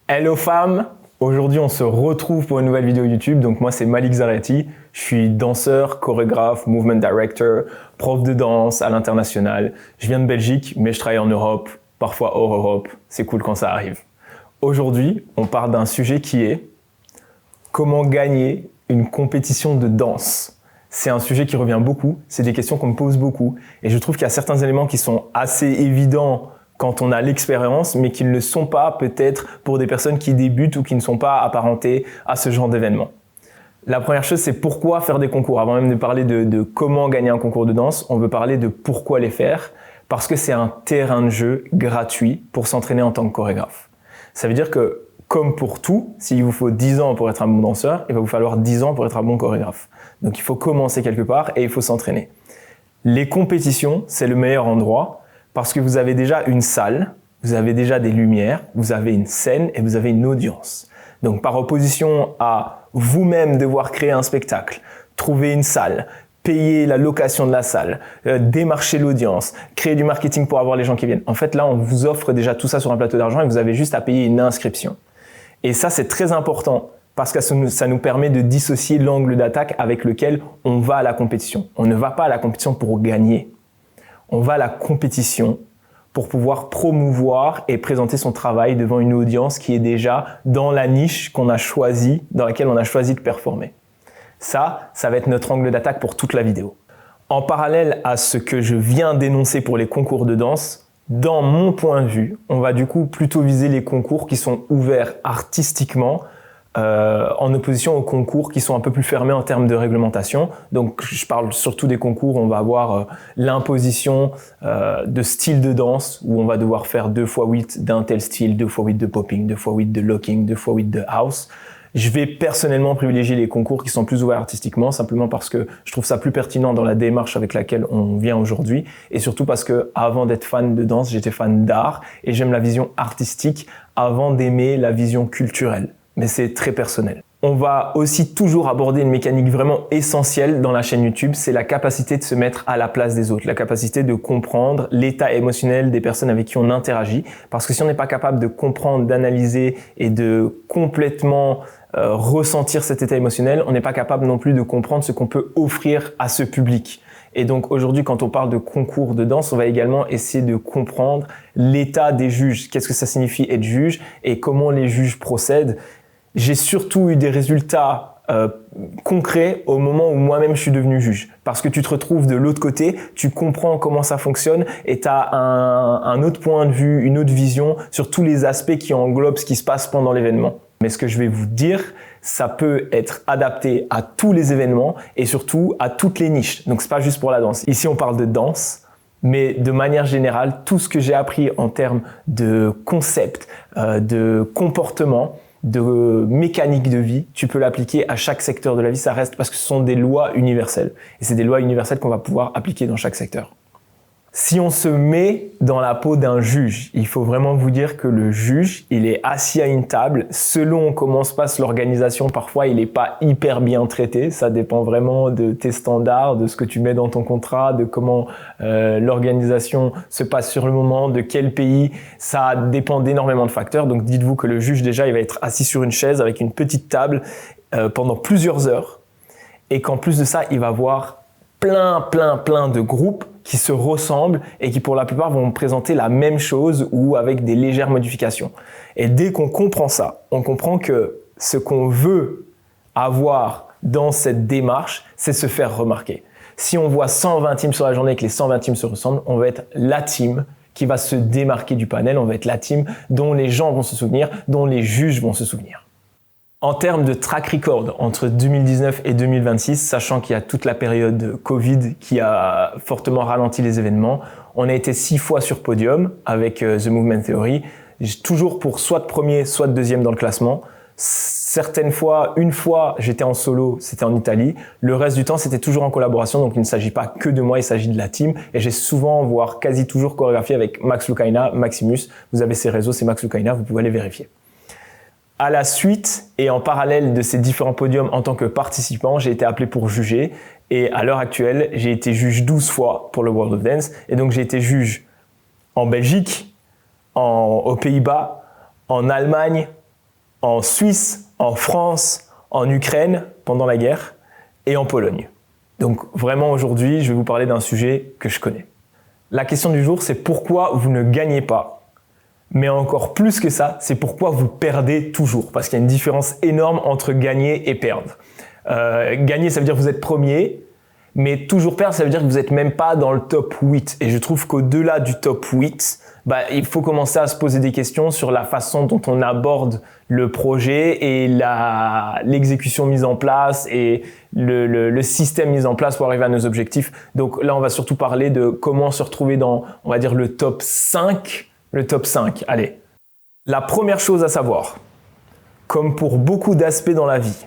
Hello femmes, aujourd'hui on se retrouve pour une nouvelle vidéo YouTube. Donc moi c'est Malik Zareti, je suis danseur, chorégraphe, movement director, prof de danse à l'international. Je viens de Belgique mais je travaille en Europe, parfois hors Europe, c'est cool quand ça arrive. Aujourd'hui on parle d'un sujet qui est comment gagner une compétition de danse. C'est un sujet qui revient beaucoup, c'est des questions qu'on me pose beaucoup et je trouve qu'il y a certains éléments qui sont assez évidents quand on a l'expérience, mais qui ne le sont pas peut-être pour des personnes qui débutent ou qui ne sont pas apparentées à ce genre d'événement. La première chose, c'est pourquoi faire des concours. Avant même de parler de comment gagner un concours de danse, on veut parler de pourquoi les faire, parce que c'est un terrain de jeu gratuit pour s'entraîner en tant que chorégraphe. Ça veut dire que, comme pour tout, s'il vous faut 10 ans pour être un bon danseur, il va vous falloir 10 ans pour être un bon chorégraphe. Donc il faut commencer quelque part et il faut s'entraîner. Les compétitions, c'est le meilleur endroit, parce que vous avez déjà une salle, vous avez déjà des lumières, vous avez une scène et vous avez une audience. Donc par opposition à vous-même devoir créer un spectacle, trouver une salle, payer la location de la salle, démarcher l'audience, créer du marketing pour avoir les gens qui viennent. En fait là, on vous offre déjà tout ça sur un plateau d'argent et vous avez juste à payer une inscription. Et ça, c'est très important parce que ça nous permet de dissocier l'angle d'attaque avec lequel on va à la compétition. On ne va pas à la compétition pour gagner. On va à la compétition pour pouvoir promouvoir et présenter son travail devant une audience qui est déjà dans la niche qu'on a choisie, dans laquelle on a choisi de performer. Ça va être notre angle d'attaque pour toute la vidéo. En parallèle à ce que je viens d'énoncer pour les concours de danse, dans mon point de vue, on va du coup plutôt viser les concours qui sont ouverts artistiquement, en opposition aux concours qui sont un peu plus fermés en termes de réglementation. Donc je parle surtout des concours où on va avoir l'imposition de styles de danse, où on va devoir faire 2x8 d'un tel style, 2x8 de popping, 2x8 de locking, 2x8 de house. Je vais personnellement privilégier les concours qui sont plus ouverts artistiquement, simplement parce que je trouve ça plus pertinent dans la démarche avec laquelle on vient aujourd'hui, et surtout parce que avant d'être fan de danse, j'étais fan d'art, et j'aime la vision artistique avant d'aimer la vision culturelle. Mais c'est très personnel. On va aussi toujours aborder une mécanique vraiment essentielle dans la chaîne YouTube, c'est la capacité de se mettre à la place des autres, la capacité de comprendre l'état émotionnel des personnes avec qui on interagit, parce que si on n'est pas capable de comprendre, d'analyser et de complètement ressentir cet état émotionnel, on n'est pas capable non plus de comprendre ce qu'on peut offrir à ce public. Et donc aujourd'hui, quand on parle de concours de danse, on va également essayer de comprendre l'état des juges, qu'est-ce que ça signifie être juge et comment les juges procèdent. J'ai surtout eu des résultats concrets au moment où moi-même je suis devenu juge. Parce que tu te retrouves de l'autre côté, tu comprends comment ça fonctionne et tu as un autre point de vue, une autre vision sur tous les aspects qui englobent ce qui se passe pendant l'événement. Mais ce que je vais vous dire, ça peut être adapté à tous les événements et surtout à toutes les niches. Donc c'est pas juste pour la danse. Ici on parle de danse, mais de manière générale, tout ce que j'ai appris en termes de concept, de comportement, de mécanique de vie, tu peux l'appliquer à chaque secteur de la vie, ça reste parce que ce sont des lois universelles. Et c'est des lois universelles qu'on va pouvoir appliquer dans chaque secteur. Si on se met dans la peau d'un juge, il faut vraiment vous dire que le juge, il est assis à une table. Selon comment se passe l'organisation, parfois il n'est pas hyper bien traité. Ça dépend vraiment de tes standards, de ce que tu mets dans ton contrat, de comment l'organisation se passe sur le moment, de quel pays. Ça dépend d'énormément de facteurs. Donc dites-vous que le juge déjà, il va être assis sur une chaise avec une petite table pendant plusieurs heures. Et qu'en plus de ça, il va voir plein de groupes qui se ressemblent et qui pour la plupart vont présenter la même chose ou avec des légères modifications. Et dès qu'on comprend ça, on comprend que ce qu'on veut avoir dans cette démarche, c'est se faire remarquer. Si on voit 120 teams sur la journée et que les 120 teams se ressemblent, on va être la team qui va se démarquer du panel, on va être la team dont les gens vont se souvenir, dont les juges vont se souvenir. En termes de track record entre 2019 et 2026, sachant qu'il y a toute la période Covid qui a fortement ralenti les événements, on a été 6 fois sur podium avec The Movement Theory, toujours pour soit de premier, soit de deuxième dans le classement. Certaines fois, une fois, j'étais en solo, c'était en Italie. Le reste du temps, c'était toujours en collaboration, donc il ne s'agit pas que de moi, il s'agit de la team. Et j'ai souvent, voire quasi toujours chorégraphié avec Max Lucaina, Maximus. Vous avez ses réseaux, c'est Max Lucaina, vous pouvez aller vérifier. À la suite et en parallèle de ces différents podiums en tant que participant, j'ai été appelé pour juger et à l'heure actuelle, j'ai été juge 12 fois pour le World of Dance et donc j'ai été juge en Belgique, aux Pays-Bas, en Allemagne, en Suisse, en France, en Ukraine pendant la guerre et en Pologne. Donc vraiment aujourd'hui, je vais vous parler d'un sujet que je connais. La question du jour, c'est pourquoi vous ne gagnez pas. Mais encore plus que ça, c'est pourquoi vous perdez toujours. Parce qu'il y a une différence énorme entre gagner et perdre. Gagner, ça veut dire que vous êtes premier. Mais toujours perdre, ça veut dire que vous n'êtes même pas dans le top 8. Et je trouve qu'au-delà du top 8, il faut commencer à se poser des questions sur la façon dont on aborde le projet et l'exécution mise en place et le système mis en place pour arriver à nos objectifs. Donc là, on va surtout parler de comment se retrouver dans, on va dire, le top 5. Le top 5, allez. La première chose à savoir, comme pour beaucoup d'aspects dans la vie,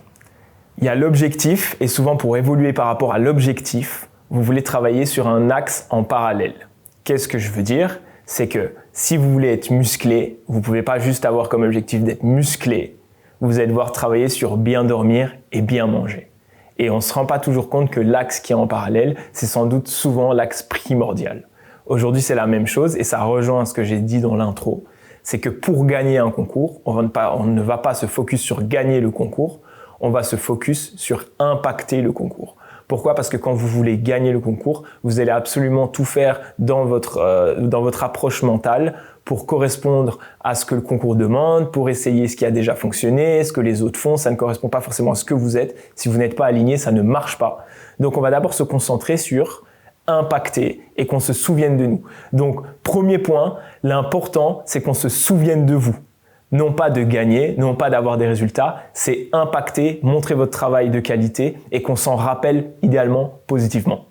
il y a l'objectif, et souvent pour évoluer par rapport à l'objectif, vous voulez travailler sur un axe en parallèle. Qu'est-ce que je veux dire? C'est que si vous voulez être musclé, vous ne pouvez pas juste avoir comme objectif d'être musclé. Vous allez devoir travailler sur bien dormir et bien manger. Et on ne se rend pas toujours compte que l'axe qui est en parallèle, c'est sans doute souvent l'axe primordial. Aujourd'hui, c'est la même chose et ça rejoint ce que j'ai dit dans l'intro. C'est que pour gagner un concours, on ne va pas se focus sur gagner le concours, on va se focus sur impacter le concours. Pourquoi? Parce que quand vous voulez gagner le concours, vous allez absolument tout faire dans votre approche mentale pour correspondre à ce que le concours demande, pour essayer ce qui a déjà fonctionné, ce que les autres font. Ça ne correspond pas forcément à ce que vous êtes. Si vous n'êtes pas aligné, ça ne marche pas. Donc, on va d'abord se concentrer sur impacter et qu'on se souvienne de nous. Donc, premier point, l'important, c'est qu'on se souvienne de vous. Non pas de gagner, non pas d'avoir des résultats, c'est impacter, montrer votre travail de qualité et qu'on s'en rappelle idéalement positivement.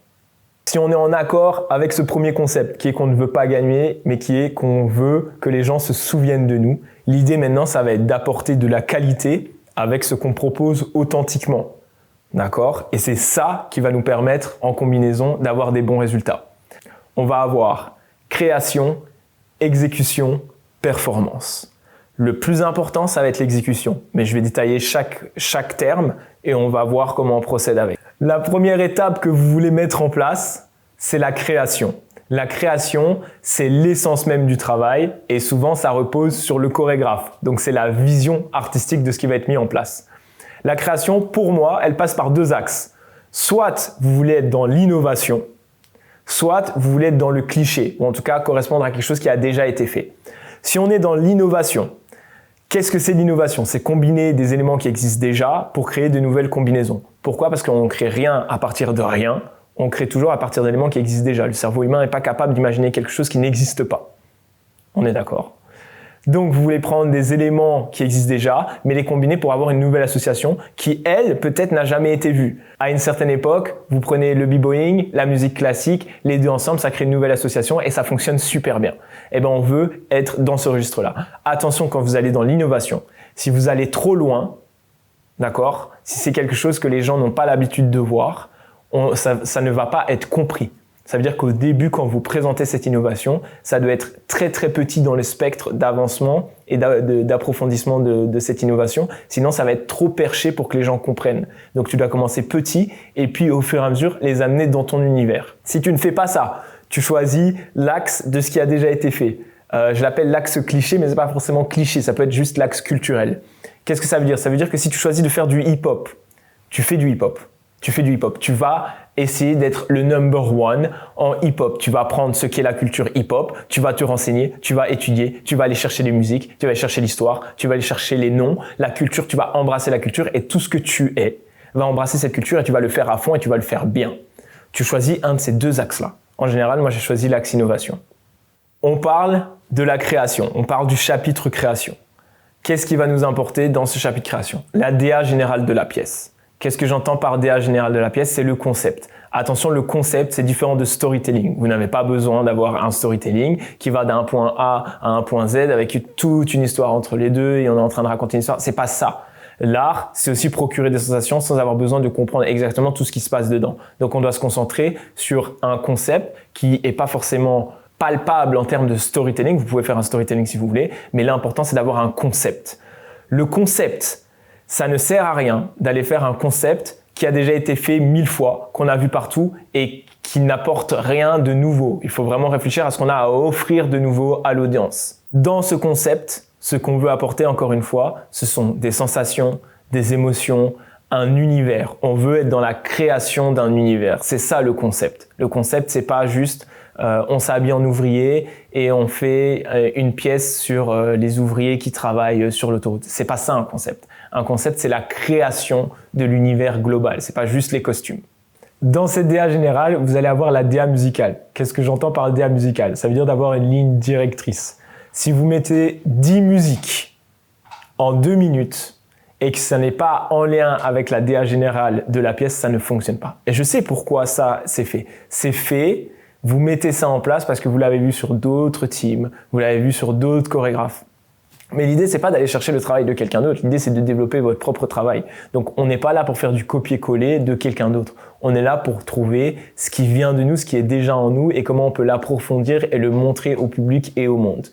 Si on est en accord avec ce premier concept qui est qu'on ne veut pas gagner, mais qui est qu'on veut que les gens se souviennent de nous, l'idée maintenant, ça va être d'apporter de la qualité avec ce qu'on propose authentiquement. D'accord? Et c'est ça qui va nous permettre, en combinaison, d'avoir des bons résultats. On va avoir création, exécution, performance. Le plus important, ça va être l'exécution. Mais je vais détailler chaque terme et on va voir comment on procède avec. La première étape que vous voulez mettre en place, c'est la création. La création, c'est l'essence même du travail et souvent, ça repose sur le chorégraphe. Donc, c'est la vision artistique de ce qui va être mis en place. La création, pour moi, elle passe par deux axes. Soit vous voulez être dans l'innovation, soit vous voulez être dans le cliché, ou en tout cas correspondre à quelque chose qui a déjà été fait. Si on est dans l'innovation, qu'est-ce que c'est l'innovation? C'est combiner des éléments qui existent déjà pour créer de nouvelles combinaisons. Pourquoi? Parce qu'on ne crée rien à partir de rien, on crée toujours à partir d'éléments qui existent déjà. Le cerveau humain n'est pas capable d'imaginer quelque chose qui n'existe pas. On est d'accord? Donc, vous voulez prendre des éléments qui existent déjà, mais les combiner pour avoir une nouvelle association qui, elle, peut-être n'a jamais été vue. À une certaine époque, vous prenez le b-boying, la musique classique, les deux ensemble, ça crée une nouvelle association et ça fonctionne super bien. Eh ben, on veut être dans ce registre-là. Attention quand vous allez dans l'innovation. Si vous allez trop loin, d'accord, si c'est quelque chose que les gens n'ont pas l'habitude de voir, ça ne va pas être compris. Ça veut dire qu'au début, quand vous présentez cette innovation, ça doit être très très petit dans le spectre d'avancement et d'approfondissement de cette innovation. Sinon, ça va être trop perché pour que les gens comprennent. Donc, tu dois commencer petit et puis au fur et à mesure, les amener dans ton univers. Si tu ne fais pas ça, tu choisis l'axe de ce qui a déjà été fait. Je l'appelle l'axe cliché, mais c'est pas forcément cliché. Ça peut être juste l'axe culturel. Qu'est-ce que ça veut dire? Ça veut dire que si tu choisis de faire du hip-hop, tu fais du hip-hop. Tu fais du hip-hop. Tu vas essayer d'être le number one en hip-hop. Tu vas apprendre ce qu'est la culture hip-hop, tu vas te renseigner, tu vas étudier, tu vas aller chercher les musiques, tu vas aller chercher l'histoire, tu vas aller chercher les noms, la culture, tu vas embrasser la culture et tout ce que tu es va embrasser cette culture et tu vas le faire à fond et tu vas le faire bien. Tu choisis un de ces deux axes-là. En général, moi j'ai choisi l'axe innovation. On parle de la création, on parle du chapitre création. Qu'est-ce qui va nous importer dans ce chapitre création? La DA générale de la pièce. Qu'est-ce que j'entends par DA général de la pièce? C'est le concept. Attention, le concept, c'est différent de storytelling. Vous n'avez pas besoin d'avoir un storytelling qui va d'un point A à un point Z avec toute une histoire entre les deux et on est en train de raconter une histoire. C'est pas ça. L'art, c'est aussi procurer des sensations sans avoir besoin de comprendre exactement tout ce qui se passe dedans. Donc, on doit se concentrer sur un concept qui est pas forcément palpable en termes de storytelling. Vous pouvez faire un storytelling si vous voulez, mais l'important, c'est d'avoir un concept. Le concept, ça ne sert à rien d'aller faire un concept qui a déjà été fait 1000 fois, qu'on a vu partout et qui n'apporte rien de nouveau. Il faut vraiment réfléchir à ce qu'on a à offrir de nouveau à l'audience. Dans ce concept, Ce qu'on veut apporter, encore une fois, ce sont des sensations, des émotions, un univers. On veut être dans la création d'un univers. C'est ça le concept. Le concept, c'est pas juste on s'habille en ouvrier et on fait une pièce sur les ouvriers qui travaillent sur l'autoroute. C'est pas ça un concept. Un concept, c'est la création de l'univers global. C'est pas juste les costumes. Dans cette DA générale, vous allez avoir la DA musicale. Qu'est-ce que j'entends par DA musicale? Ça veut dire d'avoir une ligne directrice. Si vous mettez 10 musiques en 2 minutes et que ça n'est pas en lien avec la DA générale de la pièce, ça ne fonctionne pas. Et je sais pourquoi ça c'est fait. C'est fait, vous mettez ça en place parce que vous l'avez vu sur d'autres teams, vous l'avez vu sur d'autres chorégraphes. Mais l'idée, c'est pas d'aller chercher le travail de quelqu'un d'autre. L'idée, c'est de développer votre propre travail. Donc, on n'est pas là pour faire du copier-coller de quelqu'un d'autre. On est là pour trouver ce qui vient de nous, ce qui est déjà en nous et comment on peut l'approfondir et le montrer au public et au monde.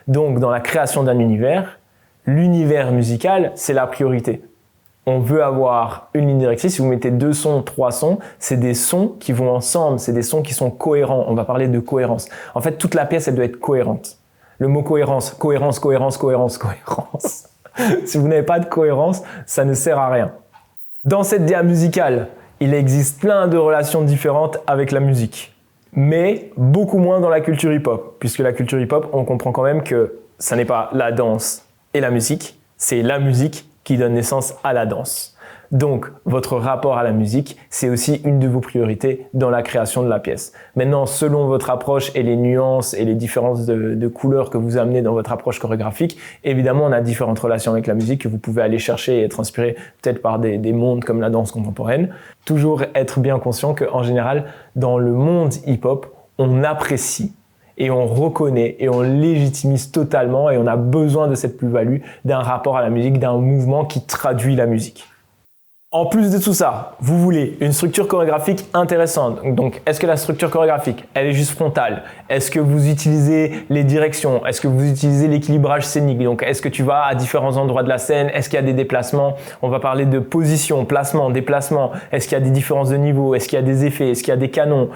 Donc, dans la création d'un univers, l'univers musical, c'est la priorité. On veut avoir une ligne directrice. Si vous mettez 2 sons, 3 sons, c'est des sons qui vont ensemble. C'est des sons qui sont cohérents. On va parler de cohérence. En fait, toute la pièce, elle doit être cohérente. Le mot cohérence, cohérence, cohérence, cohérence, cohérence. Si vous n'avez pas de cohérence, ça ne sert à rien. Dans cette DA musicale, il existe plein de relations différentes avec la musique, mais beaucoup moins dans la culture hip-hop, puisque la culture hip-hop, on comprend quand même que ça n'est pas la danse et la musique, c'est la musique qui donne naissance à la danse. Donc, votre rapport à la musique, c'est aussi une de vos priorités dans la création de la pièce. Maintenant, selon votre approche et les nuances et les différences de couleurs que vous amenez dans votre approche chorégraphique, évidemment, on a différentes relations avec la musique que vous pouvez aller chercher et être inspiré peut-être par des mondes comme la danse contemporaine. Toujours être bien conscient qu'en général, dans le monde hip-hop, on apprécie et on reconnaît et on légitimise totalement et on a besoin de cette plus-value d'un rapport à la musique, d'un mouvement qui traduit la musique. En plus de tout ça, vous voulez une structure chorégraphique intéressante. Donc, est-ce que la structure chorégraphique, elle est juste frontale? Est-ce que vous utilisez les directions? Est-ce que vous utilisez l'équilibrage scénique? Donc, est-ce que tu vas à différents endroits de la scène? Est-ce qu'il y a des déplacements? On va parler de position, placement, déplacement. Est-ce qu'il y a des différences de niveau? Est-ce qu'il y a des effets? Est-ce qu'il y a des canons?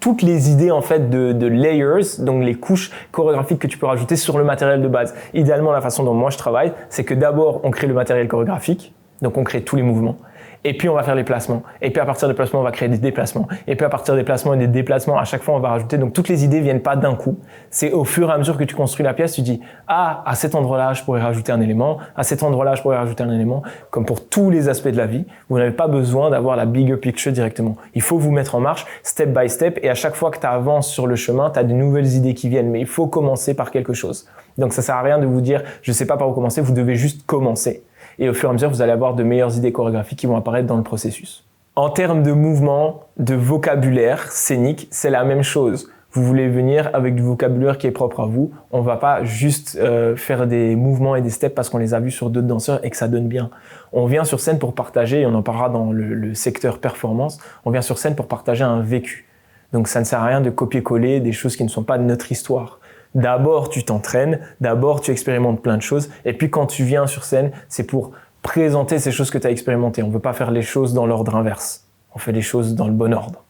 Toutes les idées en fait de layers, donc les couches chorégraphiques que tu peux rajouter sur le matériel de base. Idéalement, la façon dont moi je travaille, c'est que d'abord, on crée le matériel chorégraphique. Donc, on crée tous les mouvements. Et puis, on va faire les placements. Et puis, à partir des placements, on va créer des déplacements. Et puis, à partir des placements et des déplacements, à chaque fois, on va rajouter. Donc, toutes les idées viennent pas d'un coup. C'est au fur et à mesure que tu construis la pièce, tu dis « Ah, à cet endroit-là, je pourrais rajouter un élément. À cet endroit-là, je pourrais rajouter un élément. » Comme pour tous les aspects de la vie, vous n'avez pas besoin d'avoir la bigger picture directement. Il faut vous mettre en marche, step by step. Et à chaque fois que tu avances sur le chemin, tu as de nouvelles idées qui viennent. Mais il faut commencer par quelque chose. Donc, ça sert à rien de vous dire « Je sais pas par où commencer. » Vous devez juste commencer. Et au fur et à mesure, vous allez avoir de meilleures idées chorégraphiques qui vont apparaître dans le processus. En termes de mouvement, de vocabulaire scénique, c'est la même chose. Vous voulez venir avec du vocabulaire qui est propre à vous. On va pas juste faire des mouvements et des steps parce qu'on les a vus sur d'autres danseurs et que ça donne bien. On vient sur scène pour partager, et on en parlera dans le secteur performance, on vient sur scène pour partager un vécu. Donc ça ne sert à rien de copier-coller des choses qui ne sont pas de notre histoire. D'abord, tu t'entraînes, d'abord, tu expérimentes plein de choses, et puis quand tu viens sur scène, c'est pour présenter ces choses que tu as expérimentées. On ne veut pas faire les choses dans l'ordre inverse, on fait les choses dans le bon ordre.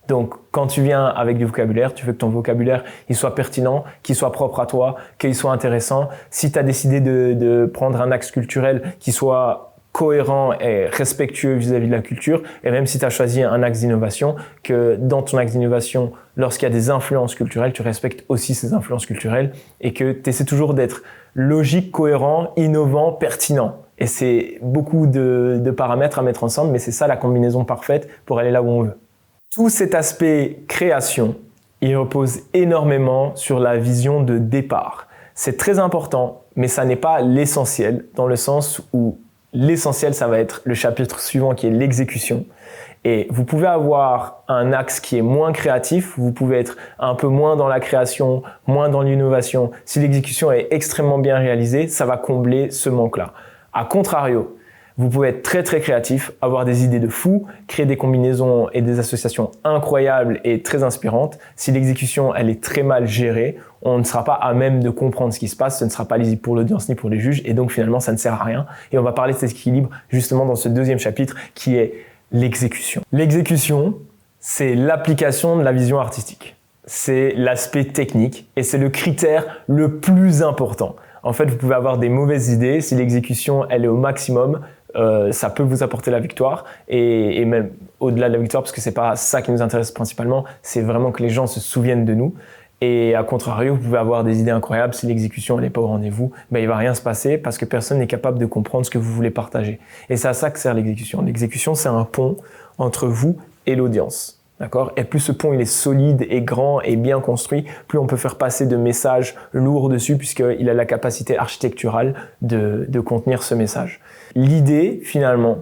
Donc, quand tu viens avec du vocabulaire, tu veux que ton vocabulaire il soit pertinent, qu'il soit propre à toi, qu'il soit intéressant. Si tu as décidé de prendre un axe culturel qui soit cohérent et respectueux vis-à-vis de la culture, et même si tu as choisi un axe d'innovation, que dans ton axe d'innovation, lorsqu'il y a des influences culturelles, tu respectes aussi ces influences culturelles et que tu essaies toujours d'être logique, cohérent, innovant, pertinent. Et c'est beaucoup de paramètres à mettre ensemble, mais c'est ça la combinaison parfaite pour aller là où on veut. Tout cet aspect création, il repose énormément sur la vision de départ. C'est très important, mais ça n'est pas l'essentiel, dans le sens où l'essentiel, ça va être le chapitre suivant qui est l'exécution. Et vous pouvez avoir un axe qui est moins créatif, vous pouvez être un peu moins dans la création, moins dans l'innovation. Si l'exécution est extrêmement bien réalisée, ça va combler ce manque-là. A contrario, vous pouvez être très très créatif, avoir des idées de fou, créer des combinaisons et des associations incroyables et très inspirantes. Si l'exécution elle est très mal gérée, on ne sera pas à même de comprendre ce qui se passe, ce ne sera pas lisible pour l'audience ni pour les juges et donc finalement ça ne sert à rien. Et on va parler de cet équilibre justement dans ce deuxième chapitre qui est l'exécution. L'exécution, c'est l'application de la vision artistique. C'est l'aspect technique et c'est le critère le plus important. En fait, vous pouvez avoir des mauvaises idées. Si l'exécution, elle est au maximum, ça peut vous apporter la victoire et même au-delà de la victoire, parce que c'est pas ça qui nous intéresse principalement, c'est vraiment que les gens se souviennent de nous. Et à contrario, vous pouvez avoir des idées incroyables. Si l'exécution n'est pas au rendez-vous, ben, il va rien se passer parce que personne n'est capable de comprendre ce que vous voulez partager. Et c'est à ça que sert l'exécution. L'exécution, c'est un pont entre vous et l'audience. D'accord ? Et plus ce pont il est solide et grand et bien construit, plus on peut faire passer de messages lourds dessus puisqu'il a la capacité architecturale de contenir ce message. L'idée, finalement,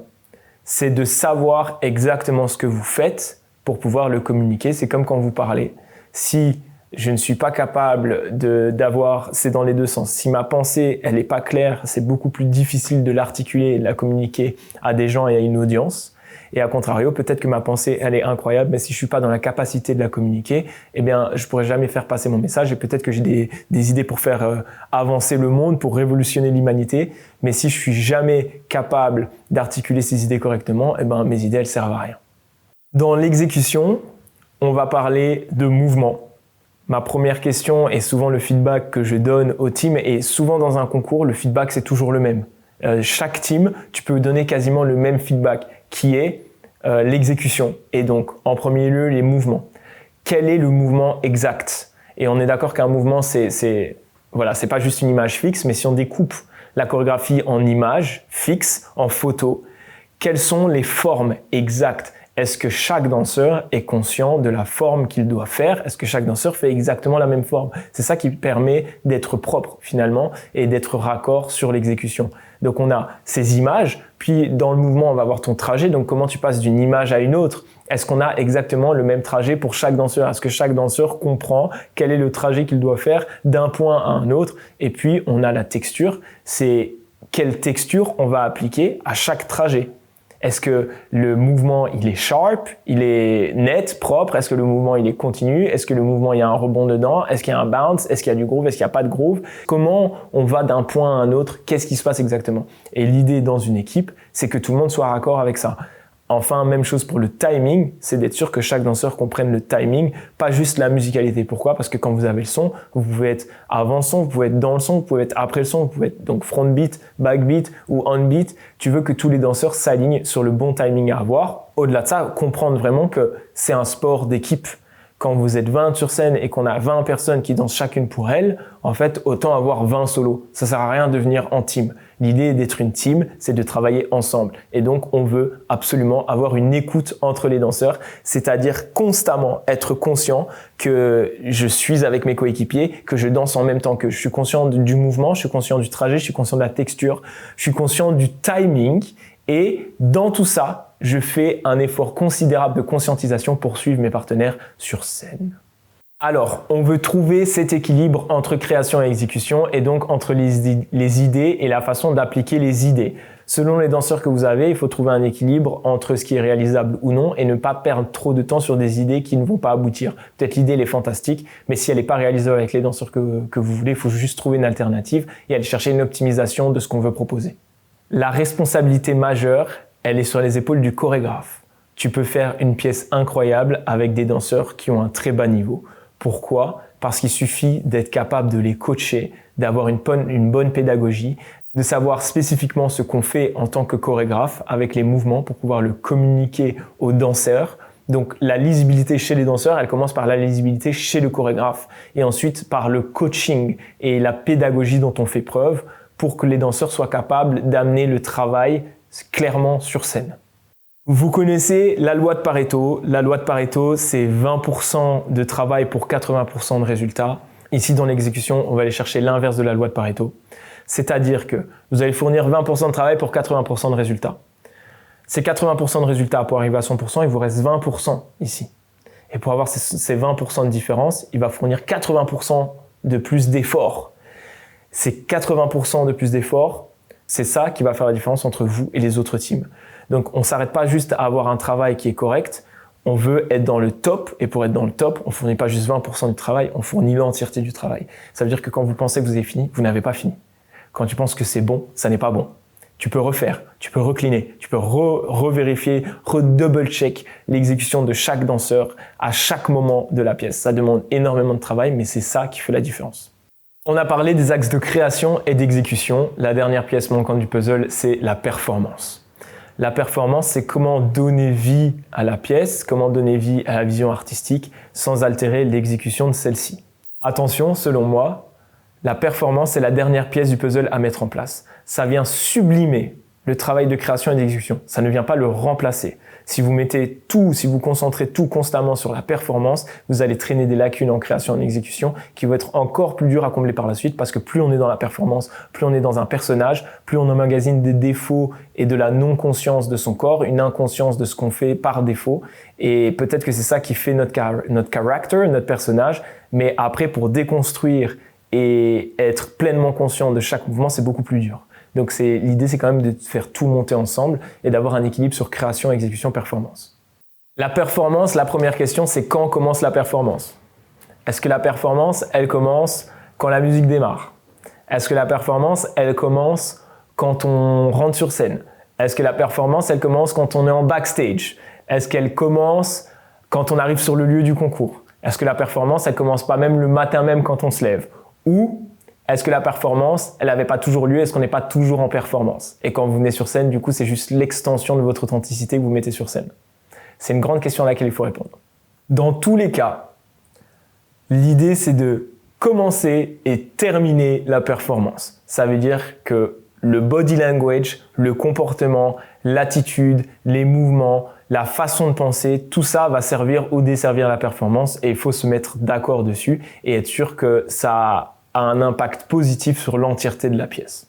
c'est de savoir exactement ce que vous faites pour pouvoir le communiquer. C'est comme quand vous parlez. Si je ne suis pas capable d'avoir, c'est dans les deux sens. Si ma pensée, elle n'est pas claire, c'est beaucoup plus difficile de l'articuler et de la communiquer à des gens et à une audience. Et à contrario, peut-être que ma pensée, elle est incroyable, mais si je suis pas dans la capacité de la communiquer, eh bien, je pourrais jamais faire passer mon message et peut-être que j'ai des idées pour faire avancer le monde, pour révolutionner l'humanité. Mais si je suis jamais capable d'articuler ces idées correctement, eh ben, mes idées, elles servent à rien. Dans l'exécution, on va parler de mouvement. Ma première question et souvent le feedback que je donne au team, et souvent dans un concours, le feedback c'est toujours le même. Chaque team, tu peux donner quasiment le même feedback qui est l'exécution et donc en premier lieu les mouvements. Quel est le mouvement exact ? Et on est d'accord qu'un mouvement c'est pas juste une image fixe, mais si on découpe la chorégraphie en images fixes, en photos, quelles sont les formes exactes ? Est-ce que chaque danseur est conscient de la forme qu'il doit faire ? Est-ce que chaque danseur fait exactement la même forme ? C'est ça qui permet d'être propre finalement et d'être raccord sur l'exécution. Donc on a ces images, puis dans le mouvement on va voir ton trajet, donc comment tu passes d'une image à une autre. Est-ce qu'on a exactement le même trajet pour chaque danseur ? Est-ce que chaque danseur comprend quel est le trajet qu'il doit faire d'un point à un autre ? Et puis on a la texture, c'est quelle texture on va appliquer à chaque trajet. Est-ce que le mouvement il est sharp, il est net, propre? Est-ce que le mouvement il est continu? Est-ce que le mouvement il y a un rebond dedans? Est-ce qu'il y a un bounce? Est-ce qu'il y a du groove? Est-ce qu'il n'y a pas de groove? Comment on va d'un point à un autre? Qu'est-ce qui se passe exactement? Et l'idée dans une équipe, c'est que tout le monde soit raccord avec ça. Enfin, même chose pour le timing, c'est d'être sûr que chaque danseur comprenne le timing, pas juste la musicalité. Pourquoi ? Parce que quand vous avez le son, vous pouvez être avant le son, vous pouvez être dans le son, vous pouvez être après le son, vous pouvez être donc front beat, back beat ou on beat. Tu veux que tous les danseurs s'alignent sur le bon timing à avoir. Au-delà de ça, comprendre vraiment que c'est un sport d'équipe. Quand vous êtes 20 sur scène et qu'on a 20 personnes qui dansent chacune pour elles, en fait, autant avoir 20 solos. Ça sert à rien de venir en team. L'idée d'être une team, c'est de travailler ensemble. Et donc, on veut absolument avoir une écoute entre les danseurs, c'est-à-dire constamment être conscient que je suis avec mes coéquipiers, que je danse en même temps qu'eux. Je suis conscient du mouvement, je suis conscient du trajet, je suis conscient de la texture, je suis conscient du timing. Et dans tout ça, je fais un effort considérable de conscientisation pour suivre mes partenaires sur scène. Alors, on veut trouver cet équilibre entre création et exécution et donc entre les idées et la façon d'appliquer les idées. Selon les danseurs que vous avez, il faut trouver un équilibre entre ce qui est réalisable ou non et ne pas perdre trop de temps sur des idées qui ne vont pas aboutir. Peut-être l'idée elle est fantastique, mais si elle n'est pas réalisable avec les danseurs que vous voulez, il faut juste trouver une alternative et aller chercher une optimisation de ce qu'on veut proposer. La responsabilité majeure, elle est sur les épaules du chorégraphe. Tu peux faire une pièce incroyable avec des danseurs qui ont un très bas niveau. Pourquoi ? Parce qu'il suffit d'être capable de les coacher, d'avoir une bonne pédagogie, de savoir spécifiquement ce qu'on fait en tant que chorégraphe avec les mouvements pour pouvoir le communiquer aux danseurs. Donc la lisibilité chez les danseurs, elle commence par la lisibilité chez le chorégraphe et ensuite par le coaching et la pédagogie dont on fait preuve pour que les danseurs soient capables d'amener le travail clairement sur scène. Vous connaissez la loi de Pareto. La loi de Pareto, c'est 20% de travail pour 80% de résultats. Ici, dans l'exécution, on va aller chercher l'inverse de la loi de Pareto. C'est-à-dire que vous allez fournir 20% de travail pour 80% de résultats. Ces 80% de résultats, pour arriver à 100%, il vous reste 20% ici. Et pour avoir ces 20% de différence, il va fournir 80% de plus d'efforts. Ces 80% de plus d'efforts, c'est ça qui va faire la différence entre vous et les autres teams. Donc, on ne s'arrête pas juste à avoir un travail qui est correct. On veut être dans le top. Et pour être dans le top, on ne fournit pas juste 20% du travail, on fournit l'entièreté du travail. Ça veut dire que quand vous pensez que vous avez fini, vous n'avez pas fini. Quand tu penses que c'est bon, ça n'est pas bon. Tu peux refaire, tu peux recliner, tu peux revérifier, redouble-check l'exécution de chaque danseur à chaque moment de la pièce. Ça demande énormément de travail, mais c'est ça qui fait la différence. On a parlé des axes de création et d'exécution. La dernière pièce manquante du puzzle, c'est la performance. La performance, c'est comment donner vie à la pièce, comment donner vie à la vision artistique sans altérer l'exécution de celle-ci. Attention, selon moi, la performance est la dernière pièce du puzzle à mettre en place. Ça vient sublimer le travail de création et d'exécution. Ça ne vient pas le remplacer. Si vous mettez tout, si vous concentrez tout constamment sur la performance, vous allez traîner des lacunes en création et en exécution qui vont être encore plus dures à combler par la suite parce que plus on est dans la performance, plus on est dans un personnage, plus on emmagasine des défauts et de la non-conscience de son corps, une inconscience de ce qu'on fait par défaut. Et peut-être que c'est ça qui fait notre character, notre personnage. Mais après, pour déconstruire et être pleinement conscient de chaque mouvement, c'est beaucoup plus dur. Donc l'idée, c'est quand même de faire tout monter ensemble et d'avoir un équilibre sur création, exécution, performance. La performance, la première question, c'est quand commence la performance? Est-ce que la performance, elle commence quand la musique démarre? Est-ce que la performance, elle commence quand on rentre sur scène? Est-ce que la performance, elle commence quand on est en backstage? Est-ce qu'elle commence quand on arrive sur le lieu du concours? Est-ce que la performance, elle commence pas même le matin même quand on se lève? Ou est-ce que la performance, elle n'avait pas toujours lieu? Est-ce qu'on n'est pas toujours en performance? Et quand vous venez sur scène, du coup, c'est juste l'extension de votre authenticité que vous mettez sur scène. C'est une grande question à laquelle il faut répondre. Dans tous les cas, l'idée, c'est de commencer et terminer la performance. Ça veut dire que le body language, le comportement, l'attitude, les mouvements, la façon de penser, tout ça va servir ou desservir la performance et il faut se mettre d'accord dessus et être sûr que ça a un impact positif sur l'entièreté de la pièce.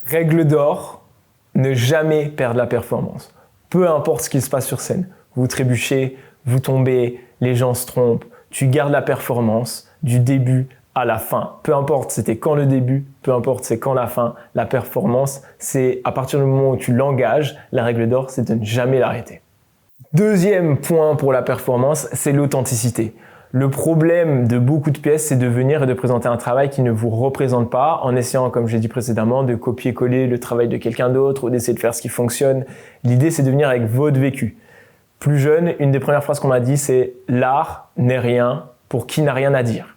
Règle d'or, ne jamais perdre la performance. Peu importe ce qui se passe sur scène. Vous trébuchez, vous tombez, les gens se trompent. Tu gardes la performance du début à la fin. Peu importe c'était quand le début, peu importe c'est quand la fin. La performance, c'est à partir du moment où tu l'engages, la règle d'or, c'est de ne jamais l'arrêter. Deuxième point pour la performance, c'est l'authenticité. Le problème de beaucoup de pièces, c'est de venir et de présenter un travail qui ne vous représente pas en essayant, comme j'ai dit précédemment, de copier-coller le travail de quelqu'un d'autre ou d'essayer de faire ce qui fonctionne. L'idée, c'est de venir avec votre vécu. Plus jeune, une des premières phrases qu'on m'a dit, c'est « l'art n'est rien pour qui n'a rien à dire ».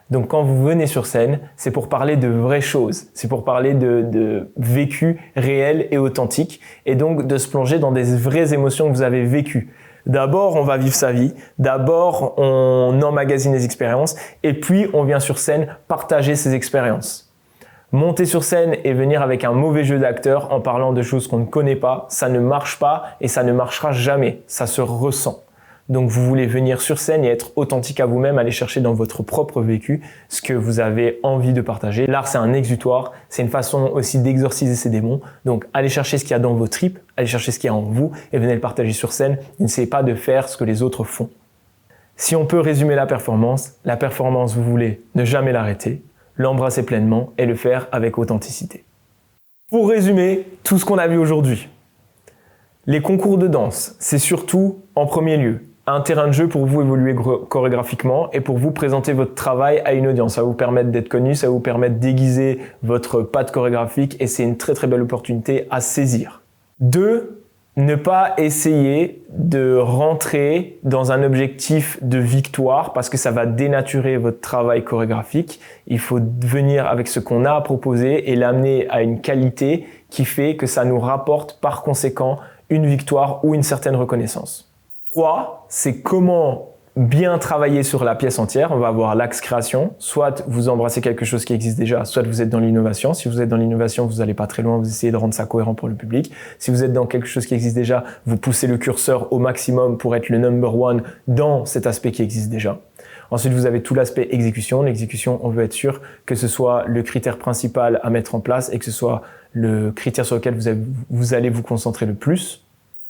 Donc quand vous venez sur scène, c'est pour parler de vraies choses, c'est pour parler de vécu réel et authentique et donc de se plonger dans des vraies émotions que vous avez vécues. D'abord, on va vivre sa vie. D'abord, on emmagasine les expériences. Et puis, on vient sur scène partager ses expériences. Monter sur scène et venir avec un mauvais jeu d'acteur en parlant de choses qu'on ne connaît pas, ça ne marche pas et ça ne marchera jamais. Ça se ressent. Donc, vous voulez venir sur scène et être authentique à vous-même, aller chercher dans votre propre vécu ce que vous avez envie de partager. L'art, c'est un exutoire. C'est une façon aussi d'exorciser ses démons. Donc, allez chercher ce qu'il y a dans vos tripes, allez chercher ce qu'il y a en vous et venez le partager sur scène. N'essayez pas de faire ce que les autres font. Si on peut résumer la performance, vous voulez ne jamais l'arrêter, l'embrasser pleinement et le faire avec authenticité. Pour résumer tout ce qu'on a vu aujourd'hui, les concours de danse, c'est surtout en premier lieu un terrain de jeu pour vous évoluer chorégraphiquement et pour vous présenter votre travail à une audience. Ça va vous permettre d'être connu, ça va vous permettre d'aiguiser votre patte chorégraphique et c'est une très très belle opportunité à saisir. 2. Ne pas essayer de rentrer dans un objectif de victoire parce que ça va dénaturer votre travail chorégraphique. Il faut venir avec ce qu'on a à proposer et l'amener à une qualité qui fait que ça nous rapporte par conséquent une victoire ou une certaine reconnaissance. 3, c'est comment bien travailler sur la pièce entière. On va avoir l'axe création. Soit vous embrassez quelque chose qui existe déjà, soit vous êtes dans l'innovation. Si vous êtes dans l'innovation, vous n'allez pas très loin, vous essayez de rendre ça cohérent pour le public. Si vous êtes dans quelque chose qui existe déjà, vous poussez le curseur au maximum pour être le number one dans cet aspect qui existe déjà. Ensuite, vous avez tout l'aspect exécution. L'exécution, on veut être sûr que ce soit le critère principal à mettre en place et que ce soit le critère sur lequel vous allez vous concentrer le plus.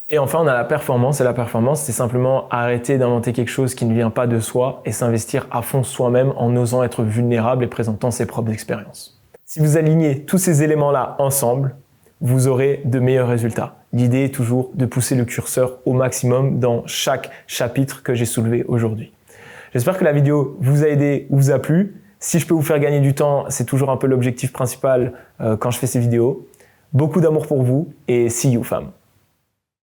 Et enfin, on a la performance. Et la performance, c'est simplement arrêter d'inventer quelque chose qui ne vient pas de soi et s'investir à fond soi-même en osant être vulnérable et présentant ses propres expériences. Si vous alignez tous ces éléments-là ensemble, vous aurez de meilleurs résultats. L'idée est toujours de pousser le curseur au maximum dans chaque chapitre que j'ai soulevé aujourd'hui. J'espère que la vidéo vous a aidé ou vous a plu. Si je peux vous faire gagner du temps, c'est toujours un peu l'objectif principal quand je fais ces vidéos. Beaucoup d'amour pour vous et see you, femme.